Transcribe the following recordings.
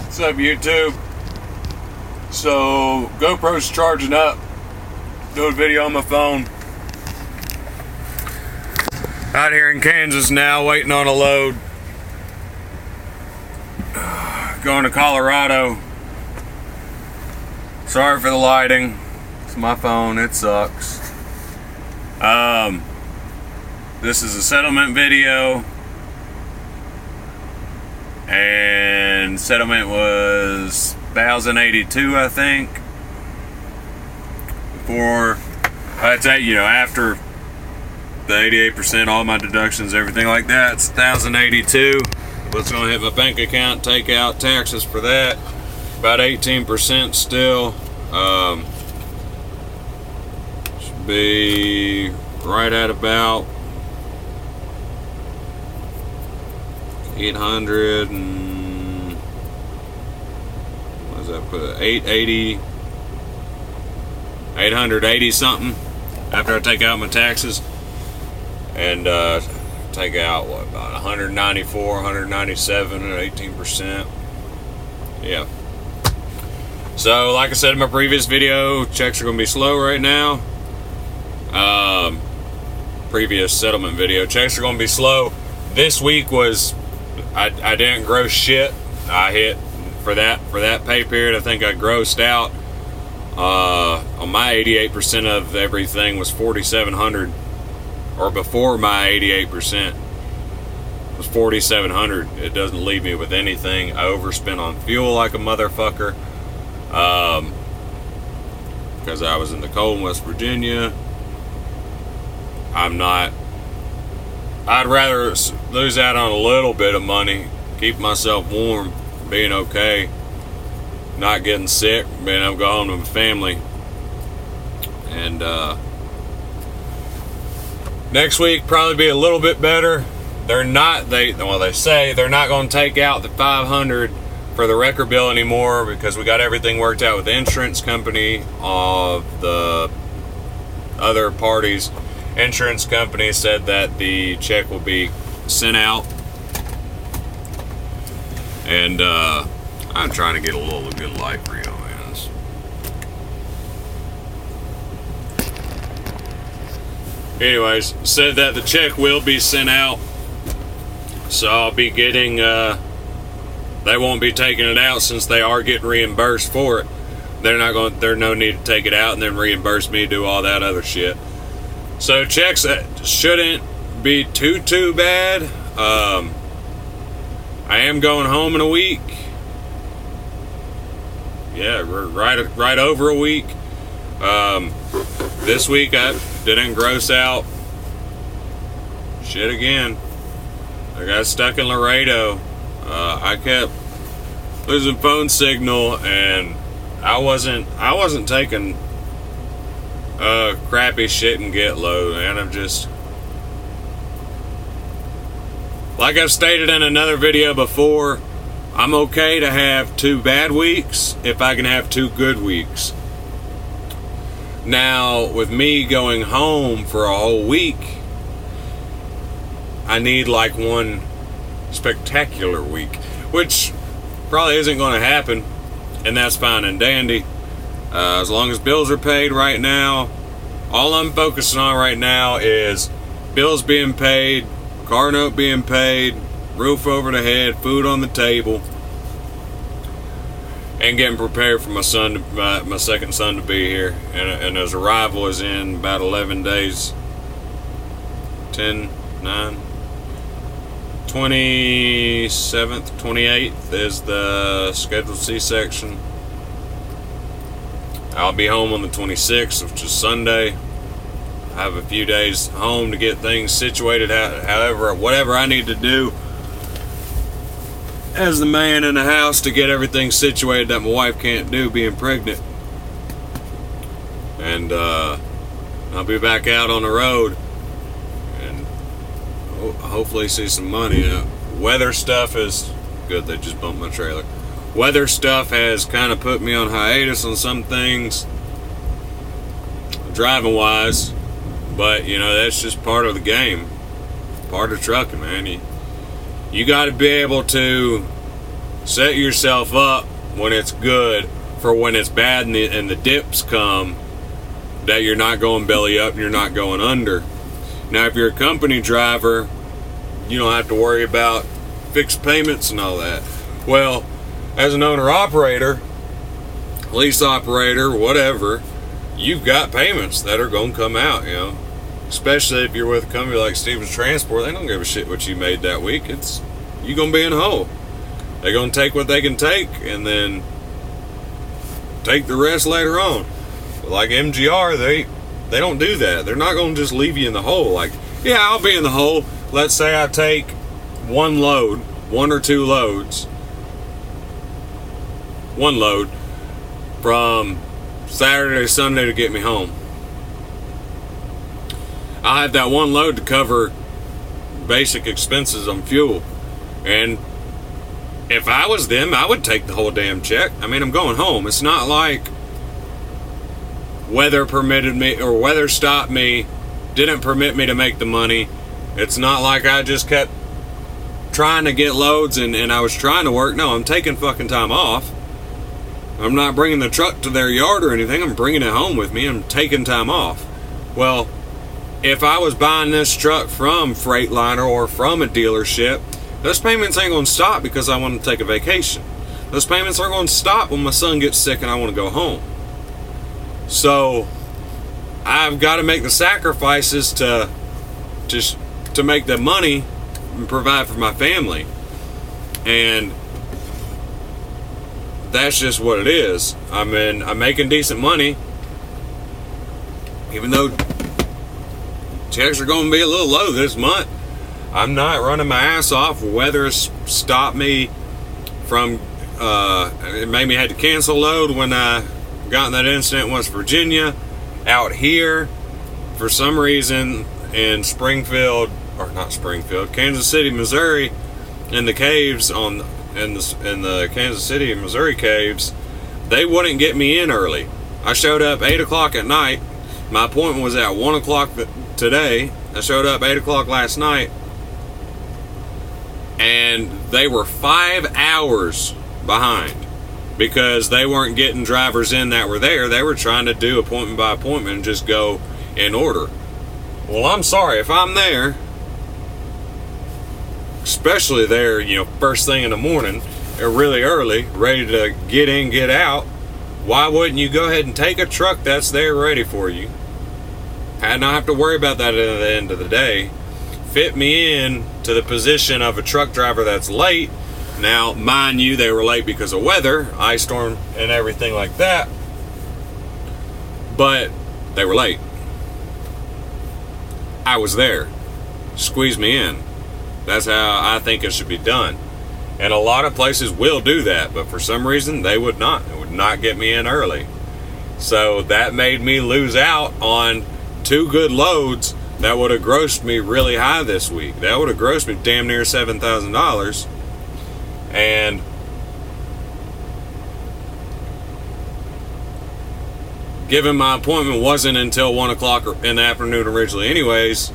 What's up, YouTube? So, GoPro's charging up. Doing a video on my phone. Out here in Kansas now, waiting on a load. Going to Colorado. Sorry for the lighting. It's my phone, it sucks. This is a settlement video. And settlement was 1,082, I think. Before, I'd say, after the 88%, all my deductions, everything like that, it's 1,082. What's going to hit my bank account, take out taxes for that, about 18% still. Should be right at about 800 and what does that put? 880 something after I take out my taxes and take out about 194, 197 or 18%. Yeah. So like I said in my previous video, checks are gonna be slow right now. Previous settlement video, checks are gonna be slow. This week was I didn't gross shit. I hit for that pay period. I think I grossed out on my 88% of everything was $4,700, or before my 88% was $4,700. It doesn't leave me with anything. I overspent on fuel like a motherfucker because I was in the cold in West Virginia. I'd rather lose out on a little bit of money, keep myself warm, being okay, not getting sick, being able to go home to my family. And next week probably be a little bit better. They say they're not going to take out the $500 for the wrecker bill anymore because we got everything worked out with the insurance company of the other parties. Insurance company said that the check will be sent out, and I'm trying to get a little good light for you, man. Anyways, said that the check will be sent out, so I'll be getting. They won't be taking it out since they are getting reimbursed for it. There's no need to take it out and then reimburse me, do all that other shit. So checks shouldn't be too bad. I am going home in a week. Yeah, right over a week. This week I didn't gross out shit again. I got stuck in Laredo. I kept losing phone signal, and I wasn't taking crappy shit and get low, and I'm just, like I've stated in another video before, I'm okay to have 2 bad weeks if I can have 2 good weeks. Now, with me going home for a whole week, I need like one spectacular week, which probably isn't going to happen, and that's fine and dandy. As long as bills are paid right now, all I'm focusing on right now is bills being paid, car note being paid, roof over the head, food on the table, and getting prepared for my son, my second son, to be here. And his arrival is in about 11 days. 10, 9, 27th, 28th is the scheduled C-section. I'll be home on the 26th, which is Sunday. I have a few days home to get things situated, whatever I need to do as the man in the house to get everything situated that my wife can't do being pregnant. And I'll be back out on the road and hopefully see some money. Weather stuff is good. They just bumped my trailer. Weather stuff has kind of put me on hiatus on some things, driving wise, but that's just part of the game, part of trucking, man. You got to be able to set yourself up when it's good for when it's bad and the dips come, that you're not going belly up and you're not going under. Now, if you're a company driver, you don't have to worry about fixed payments and all that. Well, as an owner-operator, lease operator, whatever, you've got payments that are going to come out, you know. Especially if you're with a company like Stevens Transport, they don't give a shit what you made that week. You're going to be in the hole. They're going to take what they can take and then take the rest later on. But like MGR, they don't do that. They're not going to just leave you in the hole. Like, yeah, I'll be in the hole. Let's say I take one or two loads, one load from Saturday to Sunday to get me home. I have that one load to cover basic expenses on fuel. And if I was them, I would take the whole damn check. I mean, I'm going home. It's not like weather permitted me or weather stopped me, didn't permit me to make the money. It's not like I just kept trying to get loads and I was trying to work. No, I'm taking fucking time off. I'm not bringing the truck to their yard or anything. I'm bringing it home with me. I'm taking time off. Well, if I was buying this truck from Freightliner or from a dealership, those payments ain't going to stop because I want to take a vacation. Those payments aren't going to stop when my son gets sick and I want to go home. So I've got to make the sacrifices to make the money and provide for my family. And that's just what it is. I mean, I'm making decent money, even though checks are going to be a little low this month. I'm not running my ass off. Weather's stopped me from, it made me had to cancel load when I got in that incident in West Virginia. Out here, for some reason, in Kansas City, Missouri, in the caves in the Kansas City and Missouri caves, they wouldn't get me in early. I showed up 8 o'clock at night. My appointment was at 1 o'clock today. I showed up 8 o'clock last night, and they were 5 hours behind because they weren't getting drivers in that were there. They were trying to do appointment by appointment and just go in order. Well, I'm sorry, if I'm there, especially there, you know, first thing in the morning, or really early, ready to get in, get out, why wouldn't you go ahead and take a truck that's there ready for you and not have to worry about that at the end of the day? Fit me in to the position of a truck driver that's late. Now, mind you, they were late because of weather, ice storm and everything like that, but they were late. I was there. Squeeze me in. That's how I think it should be done. And a lot of places will do that, but for some reason they would not. It would not get me in early. So that made me lose out on 2 good loads that would have grossed me really high this week. That would have grossed me damn near $7,000. And given my appointment wasn't until 1 o'clock in the afternoon originally anyways,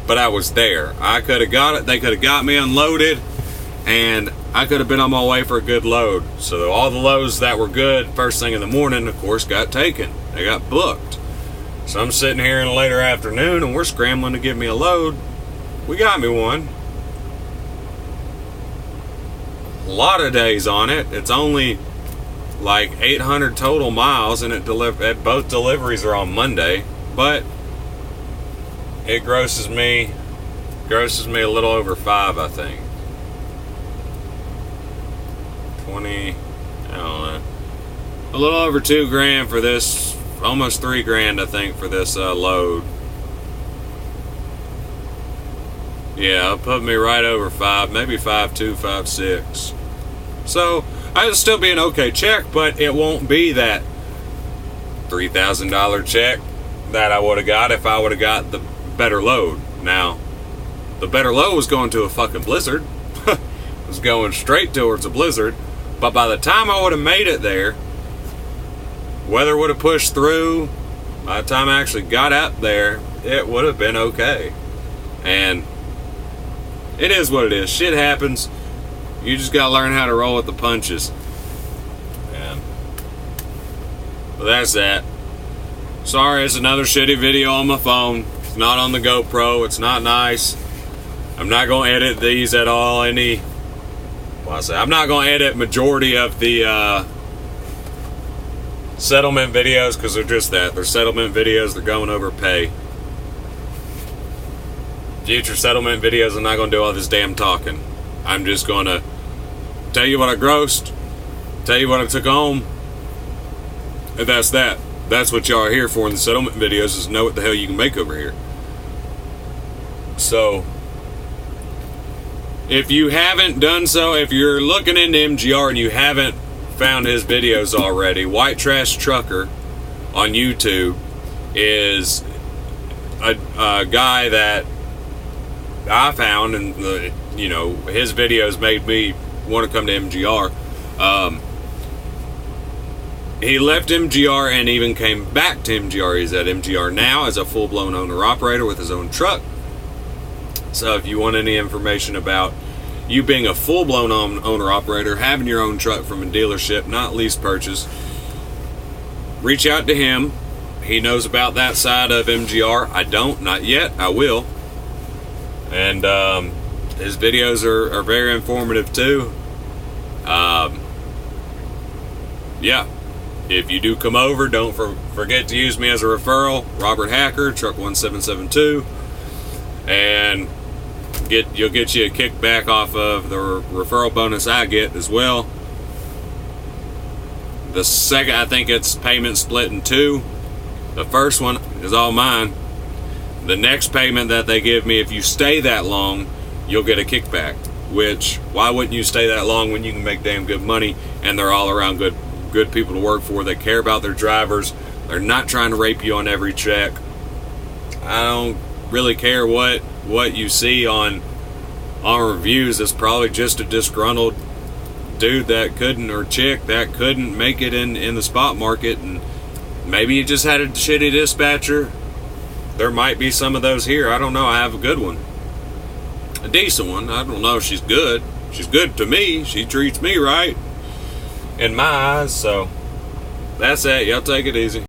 but I was there. I could have got it. They could have got me unloaded, and I could have been on my way for a good load. So all the loads that were good first thing in the morning, of course, got taken. They got booked. So I'm sitting here in the later afternoon, and we're scrambling to get me a load. We got me one. A lot of days on it. It's only like 800 total miles, and both deliveries are on Monday, but it grosses me a little over 5, I think. 20, I don't know, a little over $2,000 for this, almost $3,000 I think for this load. Yeah, it'll put me right over 5, maybe 5.2, 5.6. So it'll still be an okay check, but it won't be that $3,000 check that I would have got if I would have got the better load. Now, the better load was going to a fucking blizzard. It was going straight towards a blizzard. But by the time I would have made it there, weather would have pushed through. By the time I actually got up there, it would have been okay. And it is what it is. Shit happens. You just gotta learn how to roll with the punches. And well, that's that. Sorry, it's another shitty video on my phone. It's not on the GoPro. It's not nice. I'm not gonna edit these at all. I'm not gonna edit majority of the settlement videos because they're just that. They're settlement videos. They're going over pay. Future settlement videos, I'm not gonna do all this damn talking. I'm just gonna tell you what I grossed, tell you what I took home, and that's that. That's what y'all are here for in the settlement videos, is know what the hell you can make over here. So, if you haven't done so, if you're looking into MGR and you haven't found his videos already, White Trash Trucker on YouTube is a guy that I found, and his videos made me want to come to MGR. He left MGR and even came back to MGR. He's at MGR now as a full-blown owner-operator with his own truck. So if you want any information about you being a full-blown owner-operator, having your own truck from a dealership, not lease purchase, reach out to him. He knows about that side of MGR. I don't, not yet. I will. And his videos are very informative too. Yeah. If you do come over, don't forget to use me as a referral. Robert Hacker, Truck 1772, and you'll get you a kickback off of the referral bonus I get as well. The second, I think it's payment split in two. The first one is all mine. The next payment that they give me, if you stay that long, you'll get a kickback. Which, why wouldn't you stay that long when you can make damn good money and they're all around good people to work for? They care about their drivers. They're not trying to rape you on every check. I don't really care what you see on reviews. It's probably just a disgruntled dude that couldn't, or chick that couldn't make it in the spot market, and maybe you just had a shitty dispatcher. There might be some of those here. I don't know. I have a good one, a decent one. I don't know if she's good. She's good to me. She treats me right in my eyes. So that's that. Y'all take it easy.